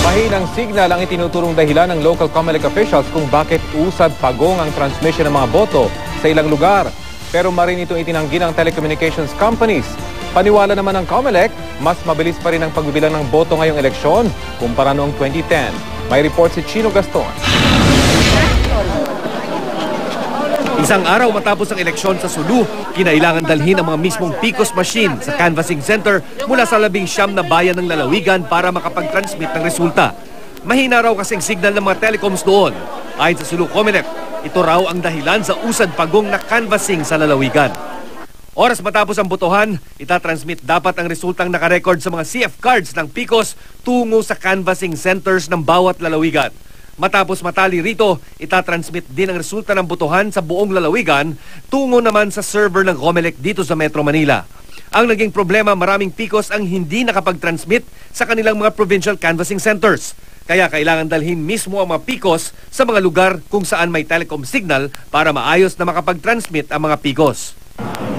Mahinang signal ang itinuturong dahilan ng local COMELEC officials kung bakit usad pagong ang transmission ng mga boto sa ilang lugar. Pero marin itong itinanggi ng telecommunications companies. Paniwala naman ng COMELEC, mas mabilis pa rin ang pagbibilang ng boto ngayong eleksyon kumpara noong 2010. May report si Chino Gaston. Isang araw matapos ang eleksyon sa Sulu, kinailangan dalhin ang mga mismong PICOS machine sa canvassing center mula sa 19 na bayan ng lalawigan para makapag-transmit ng resulta. Mahina raw kasing signal ng mga telecoms doon. Ayon sa Sulu COMELEC, ito raw ang dahilan sa usad pagong na canvassing sa lalawigan. Oras matapos ang botohan, itatransmit dapat ang resultang nakarecord sa mga CF cards ng PICOS tungo sa canvassing centers ng bawat lalawigan. Matapos matali rito, itatransmit din ang resulta ng botohan sa buong lalawigan tungo naman sa server ng COMELEC dito sa Metro Manila. Ang naging problema, maraming PICOS ang hindi nakapag-transmit sa kanilang mga provincial canvassing centers. Kaya kailangan dalhin mismo ang mga PICOS sa mga lugar kung saan may telecom signal para maayos na makapag-transmit ang mga PICOS.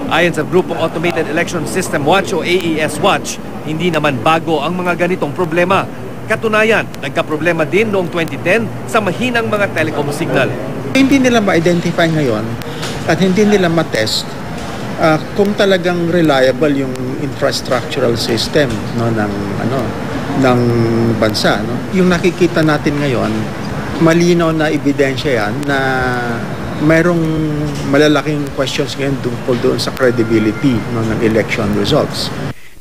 Ayon sa Grupong Automated Election System Watch o AES Watch, hindi naman bago ang mga ganitong problema. Katunayan, nagka-problema din noong 2010 sa mahinang mga telecom signal. Hindi nila ma-identify ngayon at hindi nila ma-test kung talagang reliable yung infrastructural system ng bansa. Yung nakikita natin ngayon, malinaw na ebidensya yan na mayroong malalaking questions ngayon tungkol doon sa credibility ng election results.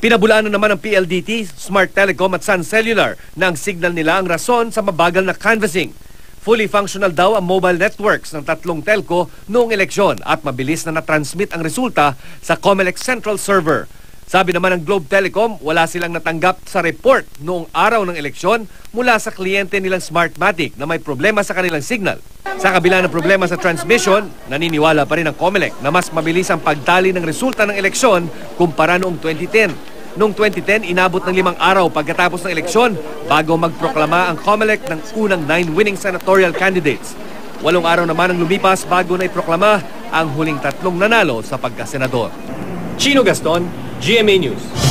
Pinabulaan na naman ng PLDT, Smart Telecom at Sun Cellular na ang signal nila ang rason sa mabagal na canvassing. Fully functional daw ang mobile networks ng tatlong telco noong eleksyon at mabilis na natransmit ang resulta sa COMELEC Central Server. Sabi naman ng Globe Telecom, wala silang natanggap sa report noong araw ng eleksyon mula sa kliyente nilang Smartmatic na may problema sa kanilang signal. Sa kabila ng problema sa transmission, naniniwala pa rin ang COMELEC na mas mabilis ang pagtali ng resulta ng eleksyon kumpara noong 2010. Noong 2010, inabot ng 5 araw pagkatapos ng eleksyon bago magproklama ang COMELEC ng unang 9 winning senatorial candidates. 8 araw naman ang lumipas bago na iproklama ang huling 3 nanalo sa pagkasenador. Chino Gaston, GMA News.